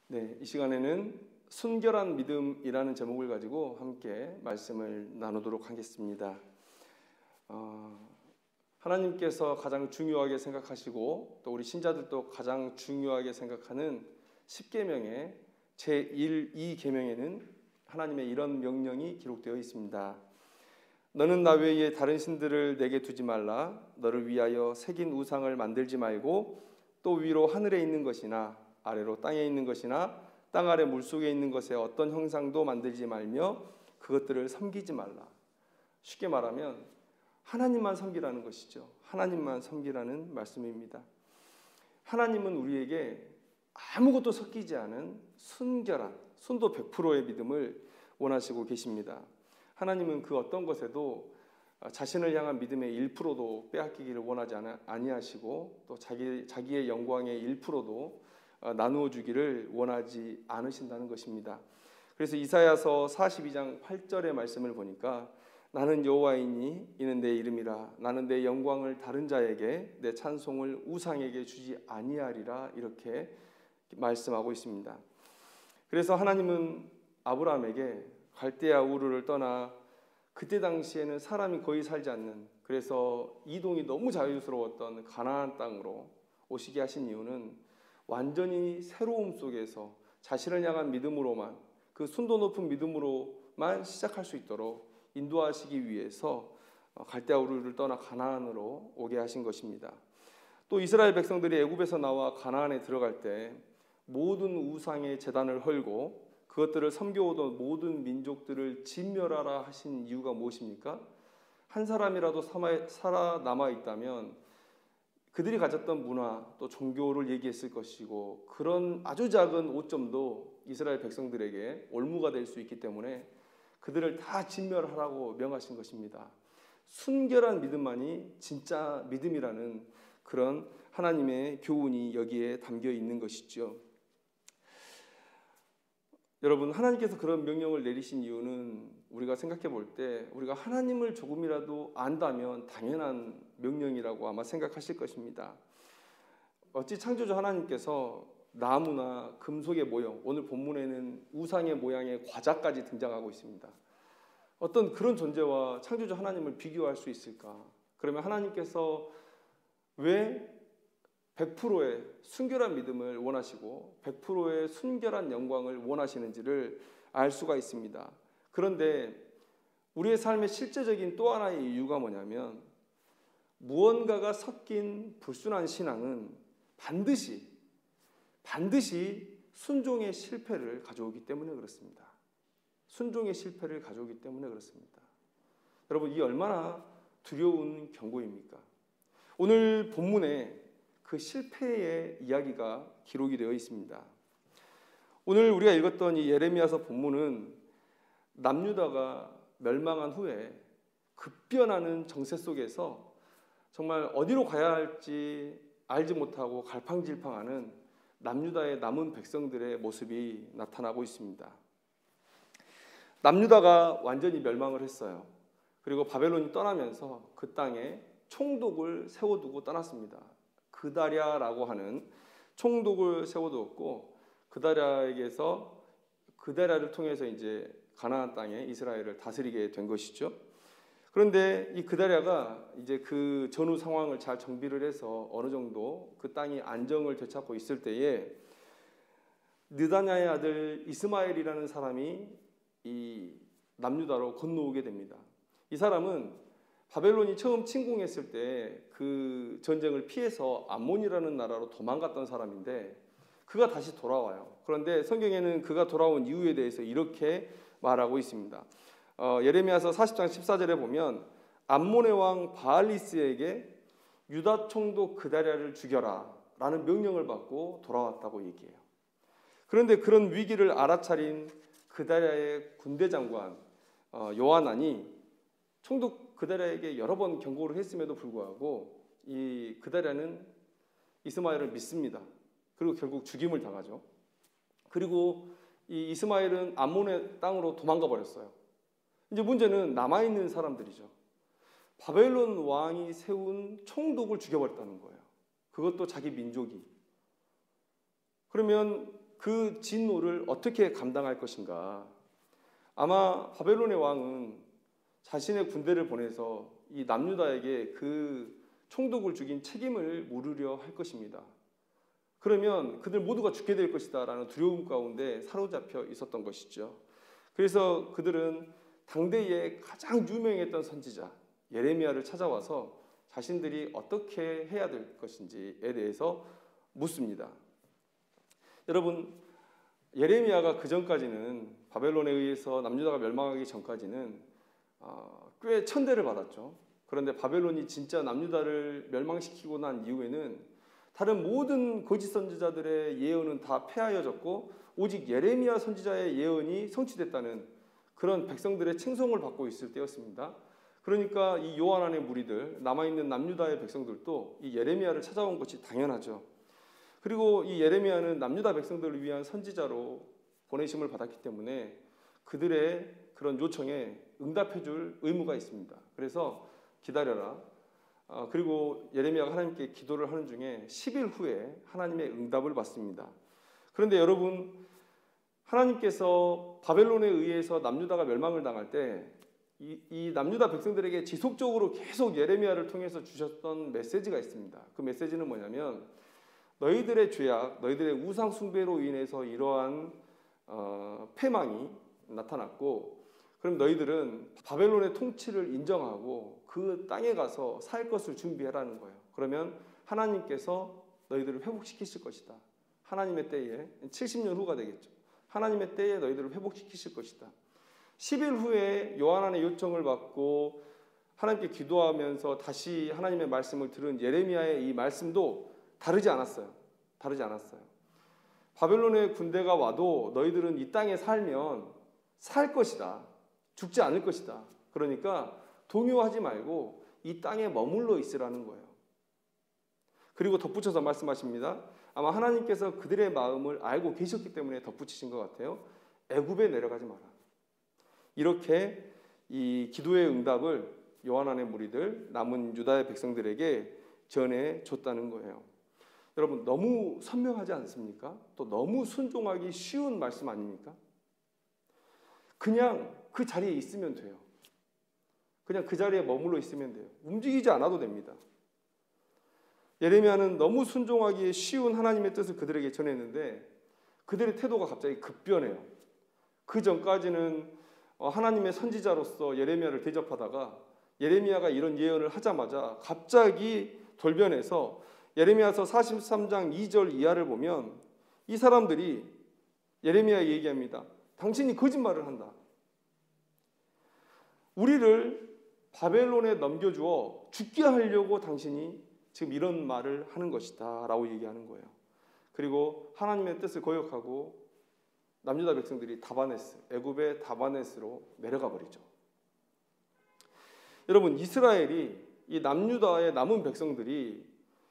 네, 이 시간에는 순결한 믿음이라는 제목을 가지고 함께 말씀을 나누도록 하겠습니다. 하나님께서 가장 중요하게 생각하시고 또 우리 신자들도 가장 중요하게 생각하는 10계명의 제1, 2계명에는 하나님의 이런 명령이 기록되어 있습니다. 너는 나 외에 다른 신들을 내게 두지 말라. 너를 위하여 새긴 우상을 만들지 말고 또 위로 하늘에 있는 것이나 아래로 땅에 있는 것이나 땅 아래 물속에 있는 것에 어떤 형상도 만들지 말며 그것들을 섬기지 말라. 쉽게 말하면 하나님만 섬기라는 것이죠. 하나님만 섬기라는 말씀입니다. 하나님은 우리에게 아무것도 섞이지 않은 순결한 순도 100%의 믿음을 원하시고 계십니다. 하나님은 그 어떤 것에도 자신을 향한 믿음의 1%도 빼앗기기를 원하지 아니하시고 또 자기의 영광의 1%도 나누어 주기를 원하지 않으신다는 것입니다. 그래서 이사야서 42장 8절의 말씀을 보니까 나는 여호와이니 이는 내 이름이라. 나는 내 영광을 다른 자에게 내 찬송을 우상에게 주지 아니하리라. 이렇게 말씀하고 있습니다. 그래서 하나님은 아브라함에게 갈대아 우르를 떠나 그때 당시에는 사람이 거의 살지 않는, 그래서 이동이 너무 자유스러웠던 가나안 땅으로 오시게 하신 이유는 완전히 새로움 속에서 자신을 향한 믿음으로만, 그 순도 높은 믿음으로만 시작할 수 있도록 인도하시기 위해서 갈대아 우르를 떠나 가나안으로 오게 하신 것입니다. 또 이스라엘 백성들이 애굽에서 나와 가나안에 들어갈 때 모든 우상의 제단을 헐고 그것들을 섬겨오던 모든 민족들을 진멸하라 하신 이유가 무엇입니까? 한 사람이라도 살아남아 있다면 그들이 가졌던 문화 또 종교를 얘기했을 것이고 그런 아주 작은 오점도 이스라엘 백성들에게 올무가 될 수 있기 때문에 그들을 다 진멸하라고 명하신 것입니다. 순결한 믿음만이 진짜 믿음이라는 그런 하나님의 교훈이 여기에 담겨 있는 것이죠. 여러분, 하나님께서 그런 명령을 내리신 이유는 우리가 생각해 볼 때 우리가 하나님을 조금이라도 안다면 당연한 명령이라고 아마 생각하실 것입니다. 어찌 창조주 하나님께서 나무나 금속의 모형, 오늘 본문에는 우상의 모양의 과자까지 등장하고 있습니다. 어떤 그런 존재와 창조주 하나님을 비교할 수 있을까? 그러면 하나님께서 왜 100%의 순결한 믿음을 원하시고 100%의 순결한 영광을 원하시는지를 알 수가 있습니다. 그런데 우리의 삶의 실제적인 또 하나의 이유가 뭐냐면 무언가가 섞인 불순한 신앙은 반드시 순종의 실패를 가져오기 때문에 그렇습니다. 순종의 실패를 가져오기 때문에 그렇습니다. 여러분, 이 얼마나 두려운 경고입니까? 오늘 본문에 그 실패의 이야기가 기록이 되어 있습니다. 오늘 우리가 읽었던 이 예레미야서 본문은 남유다가 멸망한 후에 급변하는 정세 속에서 정말 어디로 가야 할지 알지 못하고 갈팡질팡하는 남유다의 남은 백성들의 모습이 나타나고 있습니다. 남유다가 완전히 멸망을 했어요. 그리고 바벨론이 떠나면서 그 땅에 총독을 세워두고 떠났습니다. 그다랴라고 하는 총독을 세워두었고 그다랴를 통해서 이제 가나안 땅에 이스라엘을 다스리게 된 것이죠. 그런데 이 그다랴가 이제 그 전후 상황을 잘 정비를 해서 어느 정도 그 땅이 안정을 되찾고 있을 때에 느다냐의 아들 이스마엘이라는 사람이 이 남유다로 건너오게 됩니다. 이 사람은 바벨론이 처음 침공했을 때 그 전쟁을 피해서 암몬이라는 나라로 도망갔던 사람인데 그가 다시 돌아와요. 그런데 성경에는 그가 돌아온 이유에 대해서 이렇게 말하고 있습니다. 예레미야서 40장 14절에 보면 암몬의 왕 바알리스에게 유다 총독 그다랴를 죽여라 라는 명령을 받고 돌아왔다고 얘기해요. 그런데 그런 위기를 알아차린 그다랴의 군대 장관 요하난이 총독 그다랴에게 여러 번 경고를 했음에도 불구하고 이 그다랴는 이스마엘을 믿습니다. 그리고 결국 죽임을 당하죠. 그리고 이 이스마엘은 암몬의 땅으로 도망가 버렸어요. 이제 문제는 남아있는 사람들이죠. 바벨론 왕이 세운 총독을 죽여버렸다는 거예요. 그것도 자기 민족이. 그러면 그 진노를 어떻게 감당할 것인가? 아마 바벨론의 왕은 자신의 군대를 보내서 이 남유다에게 그 총독을 죽인 책임을 물으려 할 것입니다. 그러면 그들 모두가 죽게 될 것이다 라는 두려움 가운데 사로잡혀 있었던 것이죠. 그래서 그들은 당대에 가장 유명했던 선지자 예레미야를 찾아와서 자신들이 어떻게 해야 될 것인지에 대해서 묻습니다. 여러분, 예레미야가 그 전까지는 바벨론에 의해서 남유다가 멸망하기 전까지는 꽤 천대를 받았죠. 그런데 바벨론이 진짜 남유다를 멸망시키고 난 이후에는 다른 모든 거짓 선지자들의 예언은 다 폐하여졌고 오직 예레미야 선지자의 예언이 성취됐다는 그런 백성들의 칭송을 받고 있을 때였습니다. 그러니까 이 요한안의 무리들, 남아있는 남유다의 백성들도 이 예레미야를 찾아온 것이 당연하죠. 그리고 이 예레미야는 남유다 백성들을 위한 선지자로 보내심을 받았기 때문에 그들의 그런 요청에 응답해줄 의무가 있습니다. 그래서 기다려라. 그리고 예레미야가 하나님께 기도를 하는 중에 10일 후에 하나님의 응답을 받습니다. 그런데 여러분, 하나님께서 바벨론에 의해서 남유다가 멸망을 당할 때 이 남유다 백성들에게 지속적으로 계속 예레미야를 통해서 주셨던 메시지가 있습니다. 그 메시지는 뭐냐면 너희들의 죄악, 너희들의 우상 숭배로 인해서 이러한 패망이 나타났고 그럼 너희들은 바벨론의 통치를 인정하고 그 땅에 가서 살 것을 준비하라는 거예요. 그러면 하나님께서 너희들을 회복시키실 것이다. 하나님의 때에 70년 후가 되겠죠. 하나님의 때에 너희들을 회복시키실 것이다. 10일 후에 요한안의 요청을 받고 하나님께 기도하면서 다시 하나님의 말씀을 들은 예레미야의 이 말씀도 다르지 않았어요. 바벨론의 군대가 와도 너희들은 이 땅에 살면 살 것이다. 죽지 않을 것이다. 그러니까 동요하지 말고 이 땅에 머물러 있으라는 거예요. 그리고 덧붙여서 말씀하십니다. 아마 하나님께서 그들의 마음을 알고 계셨기 때문에 덧붙이신 것 같아요. 애굽에 내려가지 마라. 이렇게 이 기도의 응답을 요한안의 무리들, 남은 유다의 백성들에게 전해줬다는 거예요. 여러분, 너무 선명하지 않습니까? 또 너무 순종하기 쉬운 말씀 아닙니까? 그냥 그 자리에 있으면 돼요. 그냥 그 자리에 머물러 있으면 돼요. 움직이지 않아도 됩니다. 예레미야는 너무 순종하기 쉬운 하나님의 뜻을 그들에게 전했는데 그들의 태도가 갑자기 급변해요. 그 전까지는 하나님의 선지자로서 예레미야를 대접하다가 예레미야가 이런 예언을 하자마자 갑자기 돌변해서 예레미야서 43장 2절 이하를 보면 이 사람들이 예레미야에 얘기합니다. 당신이 거짓말을 한다. 우리를 바벨론에 넘겨주어 죽게 하려고 당신이 지금 이런 말을 하는 것이다 라고 얘기하는 거예요. 그리고 하나님의 뜻을 거역하고 남유다 백성들이 다바네스, 애굽의 다바네스로 내려가 버리죠. 여러분, 이스라엘이 이 남유다의 남은 백성들이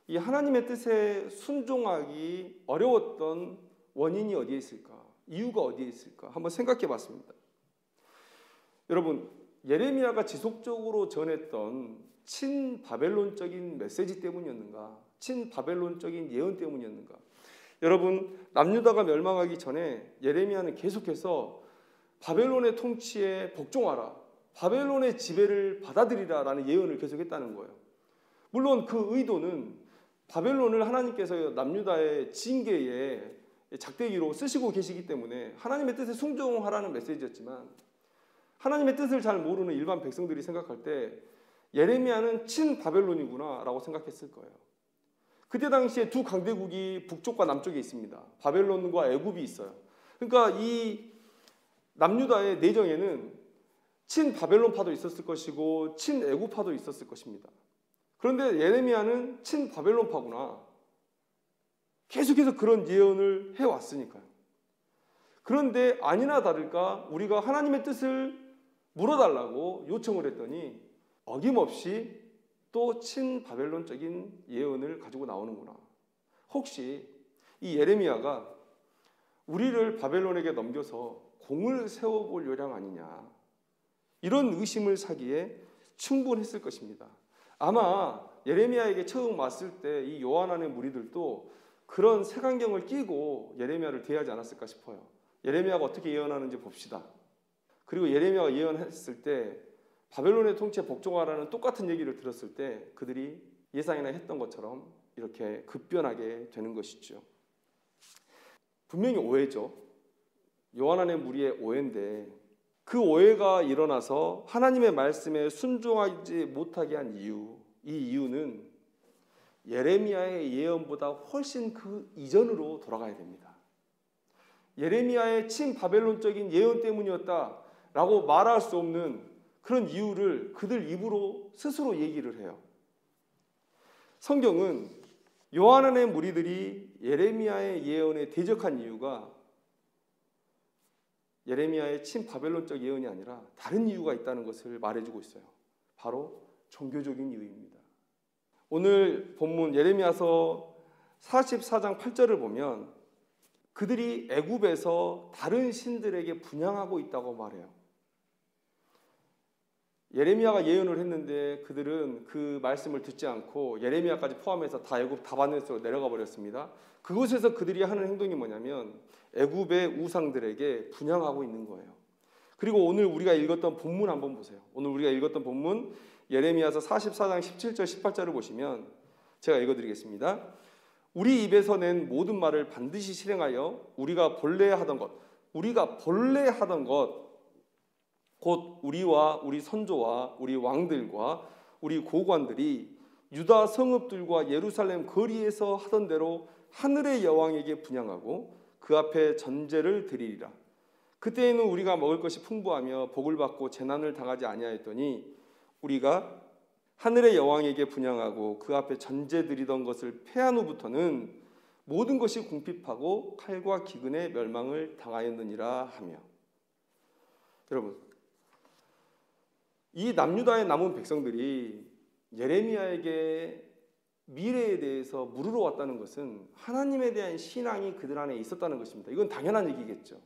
이 하나님의 뜻에 순종하기 어려웠던 원인이 어디에 있을까? 이유가 어디에 있을까? 한번 생각해 봤습니다. 여러분, 예레미야가 지속적으로 전했던 친바벨론적인 메시지 때문이었는가? 친바벨론적인 예언 때문이었는가? 여러분, 남유다가 멸망하기 전에 예레미야는 계속해서 바벨론의 통치에 복종하라, 바벨론의 지배를 받아들이라 라는 예언을 계속했다는 거예요. 물론 그 의도는 바벨론을 하나님께서 남유다의 징계의 작대기로 쓰시고 계시기 때문에 하나님의 뜻에 순종하라는 메시지였지만 하나님의 뜻을 잘 모르는 일반 백성들이 생각할 때 예레미야는 친바벨론이구나 라고 생각했을 거예요. 그때 당시에 두 강대국이 북쪽과 남쪽에 있습니다. 바벨론과 애굽이 있어요. 그러니까 이 남유다의 내정에는 친바벨론파도 있었을 것이고 친애굽파도 있었을 것입니다. 그런데 예레미야는 친바벨론파구나. 계속해서 그런 예언을 해왔으니까요. 그런데 아니나 다를까 우리가 하나님의 뜻을 물어달라고 요청을 했더니 어김없이 또 친바벨론적인 예언을 가지고 나오는구나. 혹시 이 예레미야가 우리를 바벨론에게 넘겨서 공을 세워볼 요량 아니냐, 이런 의심을 사기에 충분했을 것입니다. 아마 예레미야에게 처음 왔을 때 이 요한안의 무리들도 그런 색안경을 끼고 예레미야를 대하지 않았을까 싶어요. 예레미야가 어떻게 예언하는지 봅시다. 그리고 예레미야가 예언했을 때 바벨론의 통치에 복종하라는 똑같은 얘기를 들었을 때 그들이 예상이나 했던 것처럼 이렇게 급변하게 되는 것이죠. 분명히 오해죠. 요한안의 무리의 오해인데 그 오해가 일어나서 하나님의 말씀에 순종하지 못하게 한 이유, 이 이유는 예레미야의 예언보다 훨씬 그 이전으로 돌아가야 됩니다. 예레미야의 친바벨론적인 예언 때문이었다라고 말할 수 없는 그런 이유를 그들 입으로 스스로 얘기를 해요. 성경은 요한안의 무리들이 예레미야의 예언에 대적한 이유가 예레미야의 친바벨론적 예언이 아니라 다른 이유가 있다는 것을 말해주고 있어요. 바로 종교적인 이유입니다. 오늘 본문 예레미야서 44장 8절을 보면 그들이 애굽에서 다른 신들에게 분향하고 있다고 말해요. 예레미야가 예언을 했는데 그들은 그 말씀을 듣지 않고 예레미야까지 포함해서 다 애굽 다바네스로 내려가 버렸습니다. 그곳에서 그들이 하는 행동이 뭐냐면 애굽의 우상들에게 분향하고 있는 거예요. 그리고 오늘 우리가 읽었던 본문 한번 보세요. 오늘 우리가 읽었던 본문 예레미야서 44장 17절 18절을 보시면 제가 읽어드리겠습니다. 우리 입에서 낸 모든 말을 반드시 실행하여 우리가 본래 하던 것 곧 우리와 우리 선조와 우리 왕들과 우리 고관들이 유다 성읍들과 예루살렘 거리에서 하던 대로 하늘의 여왕에게 분향하고 그 앞에 전제를 드리리라. 그때에는 우리가 먹을 것이 풍부하며 복을 받고 재난을 당하지 아니하였더니 우리가 하늘의 여왕에게 분향하고 그 앞에 전제 드리던 것을 패한 후부터는 모든 것이 궁핍하고 칼과 기근의 멸망을 당하였느니라 하며. 여러분, 이 남유다의 남은 백성들이 예레미야에게 미래에 대해서 물으러 왔다는 것은 하나님에 대한 신앙이 그들 안에 있었다는 것입니다. 이건 당연한 얘기겠죠.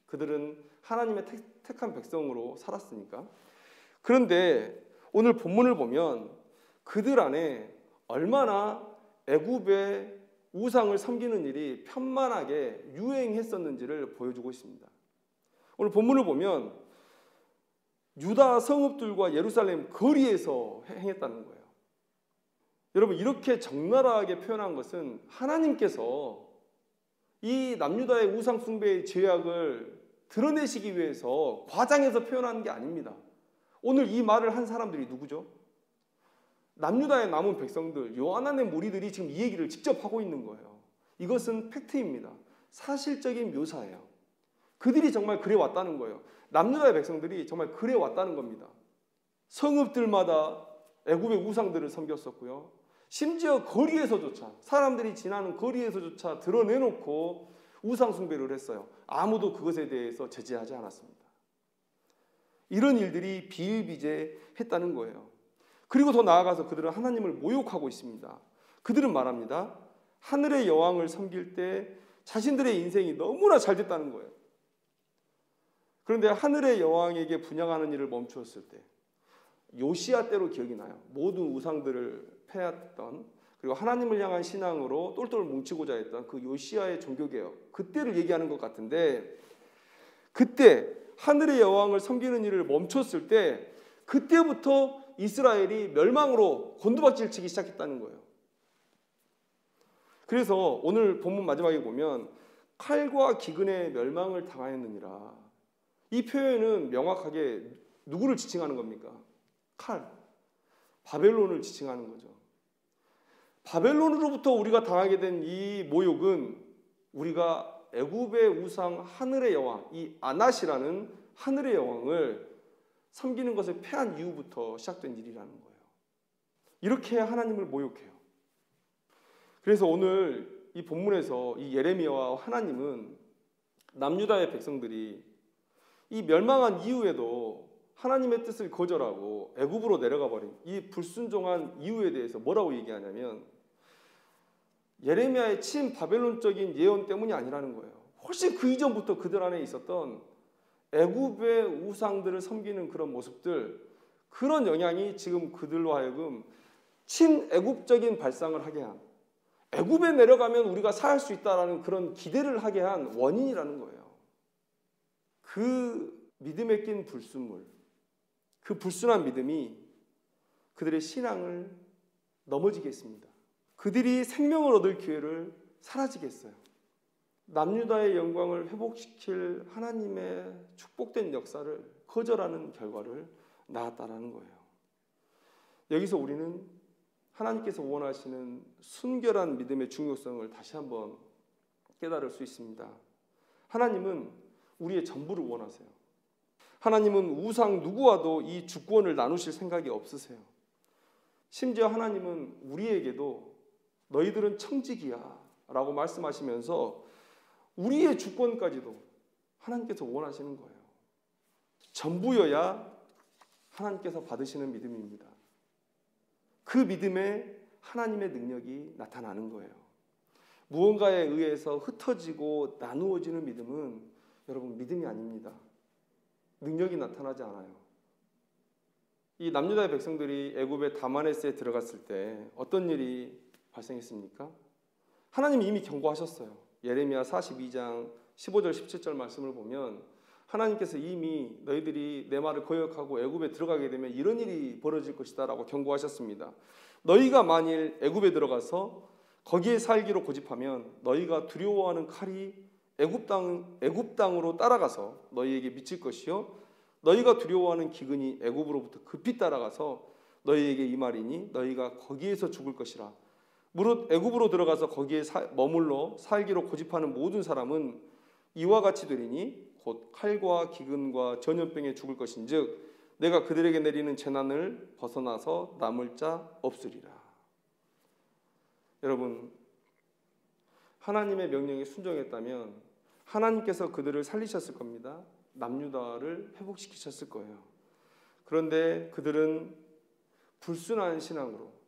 그들은 하나님의 택한 백성으로 살았으니까. 그런데 오늘 본문을 보면 그들 안에 얼마나 애굽의 우상을 섬기는 일이 편만하게 유행했었는지를 보여주고 있습니다. 오늘 본문을 보면 유다 성읍들과 예루살렘 거리에서 행했다는 거예요. 여러분, 이렇게 적나라하게 표현한 것은 하나님께서 이 남유다의 우상 숭배의 죄악을 드러내시기 위해서 과장해서 표현하는 게 아닙니다. 오늘 이 말을 한 사람들이 누구죠? 남유다의 남은 백성들, 요한안의 무리들이 지금 이 얘기를 직접 하고 있는 거예요. 이것은 팩트입니다. 사실적인 묘사예요. 그들이 정말 그래 왔다는 거예요. 남유다의 백성들이 정말 그래 왔다는 겁니다. 성읍들마다 애굽의 우상들을 섬겼었고요. 심지어 거리에서조차, 사람들이 지나는 거리에서조차 드러내놓고 우상 숭배를 했어요. 아무도 그것에 대해서 제재하지 않았습니다. 이런 일들이 비일비재했다는 거예요. 그리고 더 나아가서 그들은 하나님을 모욕하고 있습니다. 그들은 말합니다. 하늘의 여왕을 섬길 때 자신들의 인생이 너무나 잘 됐다는 거예요. 그런데 하늘의 여왕에게 분향하는 일을 멈추었을 때, 요시야 때로 기억이 나요. 모든 우상들을 패했던, 그리고 하나님을 향한 신앙으로 똘똘 뭉치고자 했던 그 요시야의 종교개혁, 그때를 얘기하는 것 같은데, 그때 하늘의 여왕을 섬기는 일을 멈췄을 때 그때부터 이스라엘이 멸망으로 곤두박질 치기 시작했다는 거예요. 그래서 오늘 본문 마지막에 보면 칼과 기근의 멸망을 당하였느니라. 이 표현은 명확하게 누구를 지칭하는 겁니까? 칼, 바벨론을 지칭하는 거죠. 바벨론으로부터 우리가 당하게 된 이 모욕은 우리가 애굽의 우상 하늘의 여왕, 이 아낫이라는 하늘의 여왕을 섬기는 것을 패한 이후부터 시작된 일이라는 거예요. 이렇게 하나님을 모욕해요. 그래서 오늘 이 본문에서 이 예레미야와 하나님은 남유다의 백성들이 이 멸망한 이후에도 하나님의 뜻을 거절하고 애굽으로 내려가 버린 이 불순종한 이유에 대해서 뭐라고 얘기하냐면 예레미야의 친바벨론적인 예언 때문이 아니라는 거예요. 훨씬 그 이전부터 그들 안에 있었던 애굽의 우상들을 섬기는 그런 모습들, 그런 영향이 지금 그들로 하여금 친애굽적인 발상을 하게 한, 애굽에 내려가면 우리가 살 수 있다라는 그런 기대를 하게 한 원인이라는 거예요. 그 믿음에 낀 불순물, 그 불순한 믿음이 그들의 신앙을 넘어지게 했습니다. 그들이 생명을 얻을 기회를 사라지게 했어요. 남유다의 영광을 회복시킬 하나님의 축복된 역사를 거절하는 결과를 낳았다라는 거예요. 여기서 우리는 하나님께서 원하시는 순결한 믿음의 중요성을 다시 한번 깨달을 수 있습니다. 하나님은 우리의 전부를 원하세요. 하나님은 우상 누구와도 이 주권을 나누실 생각이 없으세요. 심지어 하나님은 우리에게도 너희들은 청지기야 라고 말씀하시면서 우리의 주권까지도 하나님께서 원하시는 거예요. 전부여야 하나님께서 받으시는 믿음입니다. 그 믿음에 하나님의 능력이 나타나는 거예요. 무언가에 의해서 흩어지고 나누어지는 믿음은 여러분 믿음이 아닙니다. 능력이 나타나지 않아요. 이 남유다의 백성들이 애굽의 다마네스에 들어갔을 때 어떤 일이 발생했습니까? 하나님이 이미 경고하셨어요. 예레미야 42장 15절 17절 말씀을 보면 하나님께서 이미 너희들이 내 말을 거역하고 애굽에 들어가게 되면 이런 일이 벌어질 것이다 라고 경고하셨습니다. 너희가 만일 애굽에 들어가서 거기에 살기로 고집하면 너희가 두려워하는 칼이 애굽 땅으로 따라가서 너희에게 미칠 것이요 너희가 두려워하는 기근이 애굽으로부터 급히 따라가서 너희에게 이 말이니 너희가 거기에서 죽을 것이라. 무릇 애굽으로 들어가서 거기에 머물러 살기로 고집하는 모든 사람은 이와 같이 되리니 곧 칼과 기근과 전염병에 죽을 것인즉 내가 그들에게 내리는 재난을 벗어나서 남을 자 없으리라. 여러분, 하나님의 명령에 순종했다면 하나님께서 그들을 살리셨을 겁니다. 남유다를 회복시키셨을 거예요. 그런데 그들은 불순한 신앙으로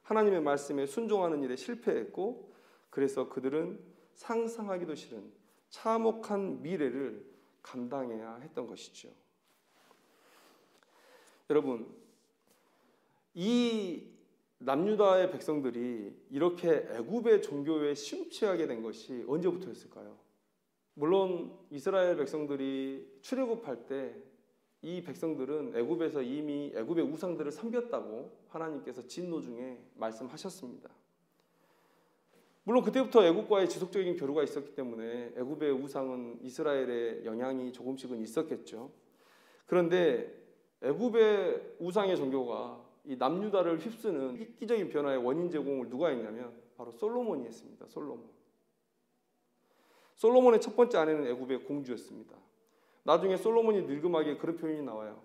하나님의 말씀에 순종하는 일에 실패했고 그래서 그들은 상상하기도 싫은 참혹한 미래를 감당해야 했던 것이죠. 여러분, 이 남유다의 백성들이 이렇게 애굽의 종교에 심취하게 된 것이 언제부터였을까요? 물론 이스라엘 백성들이 출애굽할 때 이 백성들은 애굽에서 이미 애굽의 우상들을 섬겼다고 하나님께서 진노 중에 말씀하셨습니다. 물론 그때부터 애굽과의 지속적인 교류가 있었기 때문에 애굽의 우상은 이스라엘의 영향이 조금씩은 있었겠죠. 그런데 애굽의 우상의 종교가 이 남유다를 휩쓰는 획기적인 변화의 원인 제공을 누가 했냐면 바로 솔로몬이 했습니다. 솔로몬의 첫 번째 아내는 애굽의 공주였습니다. 나중에 솔로몬이 늙음하게 그런 표현이 나와요.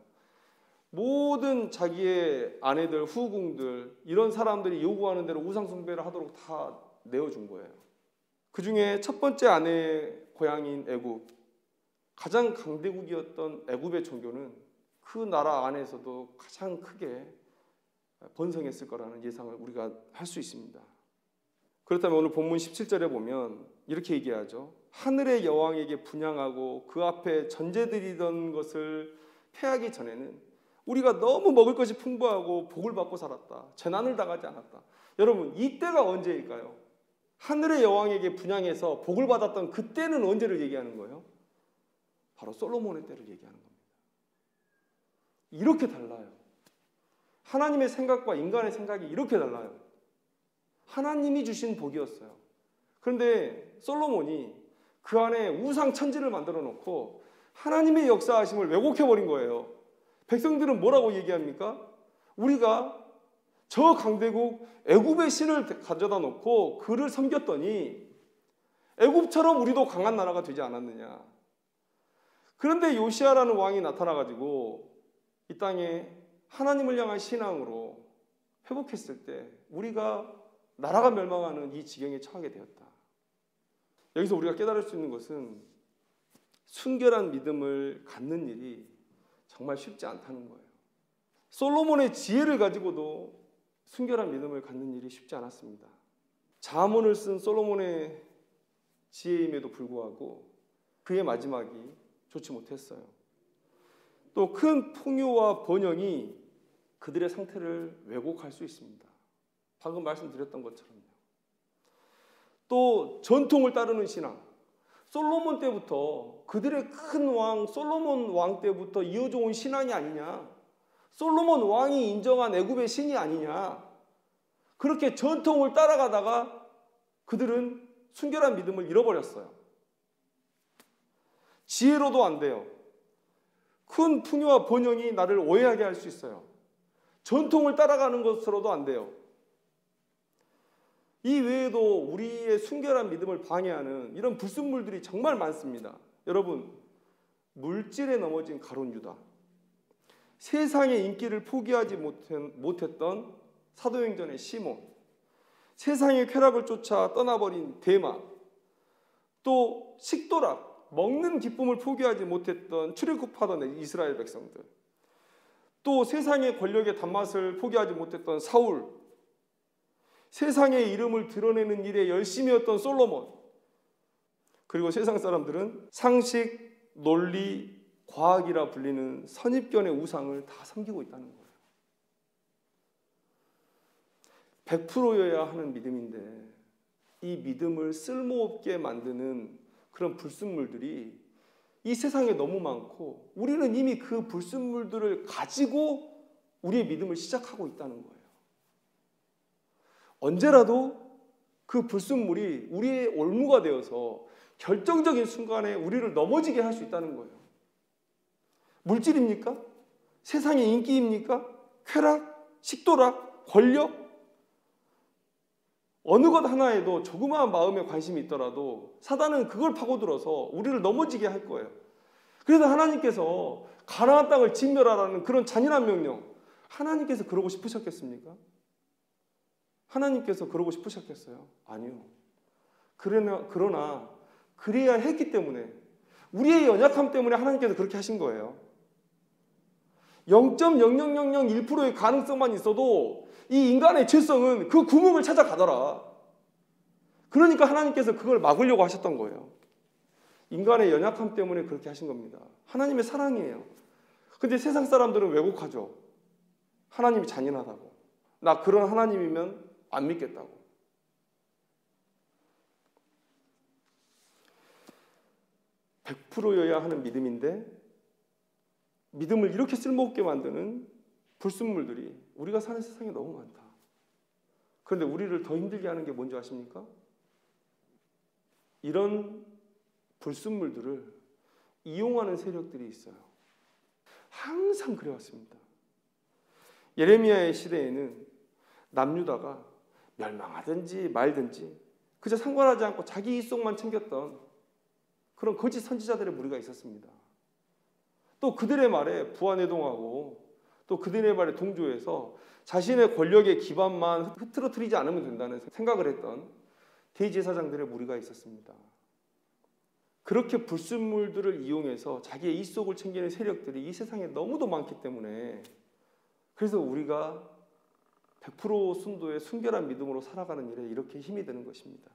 모든 자기의 아내들, 후궁들 이런 사람들이 요구하는 대로 우상 숭배를 하도록 다 내어준 거예요. 그 중에 첫 번째 아내의 고향인 애굽, 가장 강대국이었던 애굽의 종교는 그 나라 안에서도 가장 크게 번성했을 거라는 예상을 우리가 할 수 있습니다. 그렇다면 오늘 본문 17절에 보면 이렇게 얘기하죠. 하늘의 여왕에게 분향하고 그 앞에 전제드리던 것을 패하기 전에는 우리가 너무 먹을 것이 풍부하고 복을 받고 살았다. 재난을 당하지 않았다. 여러분, 이때가 언제일까요? 하늘의 여왕에게 분향해서 복을 받았던 그때는 언제를 얘기하는 거예요? 바로 솔로몬의 때를 얘기하는 겁니다. 이렇게 달라요. 하나님의 생각과 인간의 생각이 이렇게 달라요. 하나님이 주신 복이었어요. 그런데 솔로몬이 그 안에 우상 천지를 만들어 놓고 하나님의 역사하심을 왜곡해버린 거예요. 백성들은 뭐라고 얘기합니까? 우리가 저 강대국 애굽의 신을 가져다 놓고 그를 섬겼더니 애굽처럼 우리도 강한 나라가 되지 않았느냐. 그런데 요시아라는 왕이 나타나가지고 이 땅에 하나님을 향한 신앙으로 회복했을 때 우리가 나라가 멸망하는 이 지경에 처하게 되었다. 여기서 우리가 깨달을 수 있는 것은 순결한 믿음을 갖는 일이 정말 쉽지 않다는 거예요. 솔로몬의 지혜를 가지고도 순결한 믿음을 갖는 일이 쉽지 않았습니다. 잠언을 쓴 솔로몬의 지혜임에도 불구하고 그의 마지막이 좋지 못했어요. 또 큰 풍요와 번영이 그들의 상태를 왜곡할 수 있습니다. 방금 말씀드렸던 것처럼요. 또 전통을 따르는 신앙. 솔로몬 때부터 그들의 큰 왕 솔로몬 왕 때부터 이어져 온 신앙이 아니냐. 솔로몬 왕이 인정한 애굽의 신이 아니냐. 그렇게 전통을 따라가다가 그들은 순결한 믿음을 잃어버렸어요. 지혜로도 안 돼요. 큰 풍요와 번영이 나를 오해하게 할 수 있어요. 전통을 따라가는 것으로도 안 돼요. 이 외에도 우리의 순결한 믿음을 방해하는 이런 불순물들이 정말 많습니다. 여러분, 물질에 넘어진 가룟 유다, 세상의 인기를 포기하지 못했던 사도행전의 시몬, 세상의 쾌락을 쫓아 떠나버린 데마, 또 식도락, 먹는 기쁨을 포기하지 못했던 출애굽하던 이스라엘 백성들, 또 세상의 권력의 단맛을 포기하지 못했던 사울, 세상의 이름을 드러내는 일에 열심이었던 솔로몬, 그리고 세상 사람들은 상식, 논리, 과학이라 불리는 선입견의 우상을 다 섬기고 있다는 거예요. 100%여야 하는 믿음인데 이 믿음을 쓸모없게 만드는 그런 불순물들이 이 세상에 너무 많고 우리는 이미 그 불순물들을 가지고 우리의 믿음을 시작하고 있다는 거예요. 언제라도 그 불순물이 우리의 올무가 되어서 결정적인 순간에 우리를 넘어지게 할 수 있다는 거예요. 물질입니까? 세상의 인기입니까? 쾌락, 식도락, 권력? 어느 것 하나에도 조그마한 마음에 관심이 있더라도 사단은 그걸 파고들어서 우리를 넘어지게 할 거예요. 그래서 하나님께서 가나안 땅을 진멸하라는 그런 잔인한 명령, 하나님께서 그러고 싶으셨겠습니까? 하나님께서 그러고 싶으셨겠어요? 아니요. 그러나 그래야 했기 때문에, 우리의 연약함 때문에 하나님께서 그렇게 하신 거예요. 0.0001%의 가능성만 있어도 이 인간의 죄성은 그 구멍을 찾아가더라. 그러니까 하나님께서 그걸 막으려고 하셨던 거예요. 인간의 연약함 때문에 그렇게 하신 겁니다. 하나님의 사랑이에요. 근데 세상 사람들은 왜곡하죠. 하나님이 잔인하다고. 나 그런 하나님이면 안 믿겠다고. (100%여야) 하는 믿음인데 믿음을 이렇게 쓸모없게 만드는 불순물들이 우리가 사는 세상에 너무 많다. 그런데 우리를 더 힘들게 하는 게 뭔지 아십니까? 이런 불순물들을 이용하는 세력들이 있어요. 항상 그래왔습니다. 예레미야의 시대에는 남유다가 멸망하든지 말든지 그저 상관하지 않고 자기 이속만 챙겼던 그런 거짓 선지자들의 무리가 있었습니다. 또 그들의 말에 부안해동하고 또 그들의 말에 동조해서 자신의 권력의 기반만 흐트러뜨리지 않으면 된다는 생각을 했던 대제사장들의 무리가 있었습니다. 그렇게 불순물들을 이용해서 자기의 이속을 챙기는 세력들이 이 세상에 너무도 많기 때문에 그래서 우리가 100% 순도의 순결한 믿음으로 살아가는 일에 이렇게 힘이 드는 것입니다.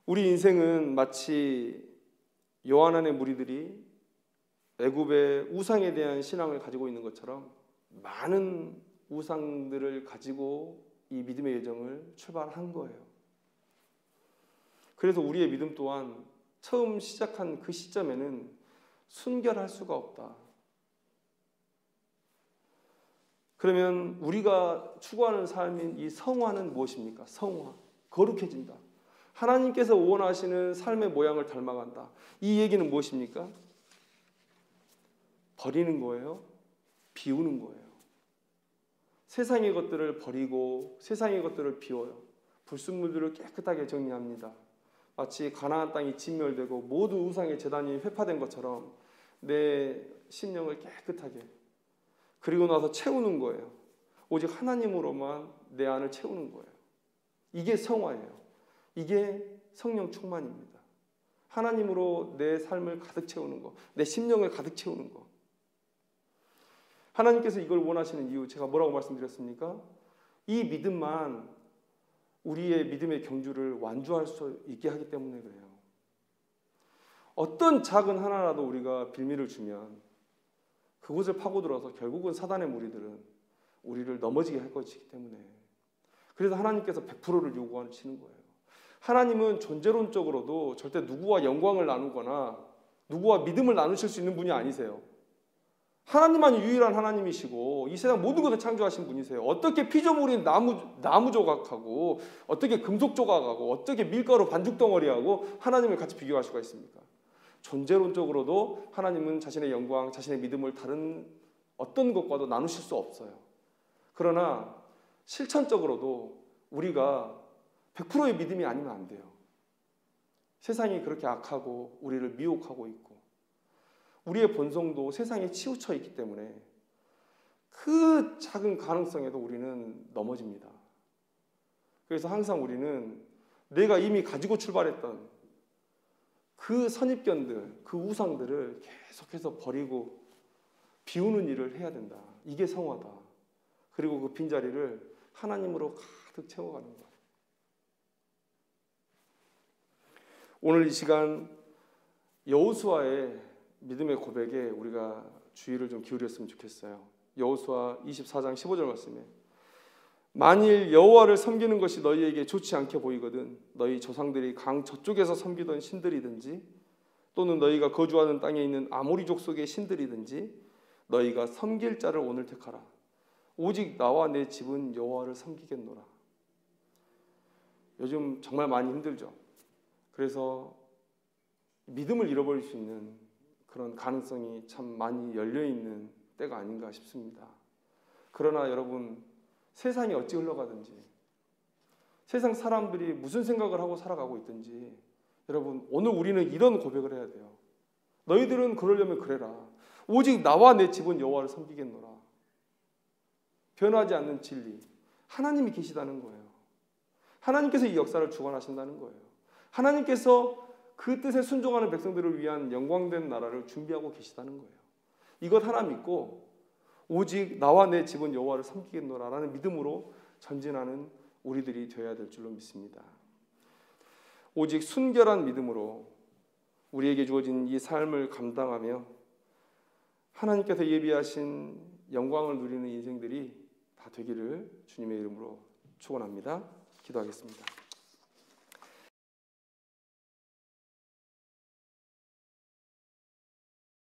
우리 인생은 마치 요한안의 무리들이 애굽의 우상에 대한 신앙을 가지고 있는 것처럼 많은 우상들을 가지고 이 믿음의 여정을 출발한 거예요. 그래서 우리의 믿음 또한 처음 시작한 그 시점에는 순결할 수가 없다. 그러면 우리가 추구하는 삶인 이 성화는 무엇입니까? 성화, 거룩해진다. 하나님께서 원하시는 삶의 모양을 닮아간다. 이 얘기는 무엇입니까? 버리는 거예요. 비우는 거예요. 세상의 것들을 버리고 세상의 것들을 비워요. 불순물들을 깨끗하게 정리합니다. 마치 가나안 땅이 진멸되고 모두 우상의 제단이 회파된 것처럼 내 심령을 깨끗하게 그리고 나서 채우는 거예요. 오직 하나님으로만 내 안을 채우는 거예요. 이게 성화예요. 이게 성령 충만입니다. 하나님으로 내 삶을 가득 채우는 거, 내 심령을 가득 채우는 거. 하나님께서 이걸 원하시는 이유, 제가 뭐라고 말씀드렸습니까? 이 믿음만 우리의 믿음의 경주를 완주할 수 있게 하기 때문에 그래요. 어떤 작은 하나라도 우리가 빌미를 주면 그곳을 파고들어서 결국은 사단의 무리들은 우리를 넘어지게 할 것이기 때문에 그래서 하나님께서 100%를 요구하시는 거예요. 하나님은 존재론적으로도 절대 누구와 영광을 나누거나 누구와 믿음을 나누실 수 있는 분이 아니세요. 하나님만이 유일한 하나님이시고 이 세상 모든 것을 창조하신 분이세요. 어떻게 피조물인 나무 조각하고 어떻게 금속 조각하고 어떻게 밀가루 반죽 덩어리하고 하나님을 같이 비교할 수가 있습니까? 존재론적으로도 하나님은 자신의 영광, 자신의 믿음을 다른 어떤 것과도 나누실 수 없어요. 그러나 실천적으로도 우리가 100%의 믿음이 아니면 안 돼요. 세상이 그렇게 악하고 우리를 미혹하고 있고 우리의 본성도 세상에 치우쳐 있기 때문에 그 작은 가능성에도 우리는 넘어집니다. 그래서 항상 우리는 내가 이미 가지고 출발했던 그 선입견들, 그 우상들을 계속해서 버리고 비우는 일을 해야 된다. 이게 성화다. 그리고 그 빈자리를 하나님으로 가득 채워가는 것. 오늘 이 시간 여호수아의 믿음의 고백에 우리가 주의를 좀 기울였으면 좋겠어요. 여호수아 24장 15절 말씀에 만일 여호와를 섬기는 것이 너희에게 좋지 않게 보이거든 너희 조상들이 강 저쪽에서 섬기던 신들이든지 또는 너희가 거주하는 땅에 있는 아모리 족속의 신들이든지 너희가 섬길 자를 오늘 택하라. 오직 나와 내 집은 여호와를 섬기겠노라. 요즘 정말 많이 힘들죠. 그래서 믿음을 잃어버릴 수 있는 그런 가능성이 참 많이 열려있는 때가 아닌가 싶습니다. 그러나 여러분 세상이 어찌 흘러가든지 세상 사람들이 무슨 생각을 하고 살아가고 있든지 여러분 오늘 우리는 이런 고백을 해야 돼요. 너희들은 그러려면 그래라. 오직 나와 내 집은 여호와를 섬기겠노라. 변하지 않는 진리 하나님이 계시다는 거예요. 하나님께서 이 역사를 주관하신다는 거예요. 하나님께서 그 뜻에 순종하는 백성들을 위한 영광된 나라를 준비하고 계시다는 거예요. 이것 하나 믿고 오직 나와 내 집은 여호와를 섬기겠노라라는 믿음으로 전진하는 우리들이 되어야 될 줄로 믿습니다. 오직 순결한 믿음으로 우리에게 주어진 이 삶을 감당하며 하나님께서 예비하신 영광을 누리는 인생들이 다 되기를 주님의 이름으로 축원합니다. 기도하겠습니다.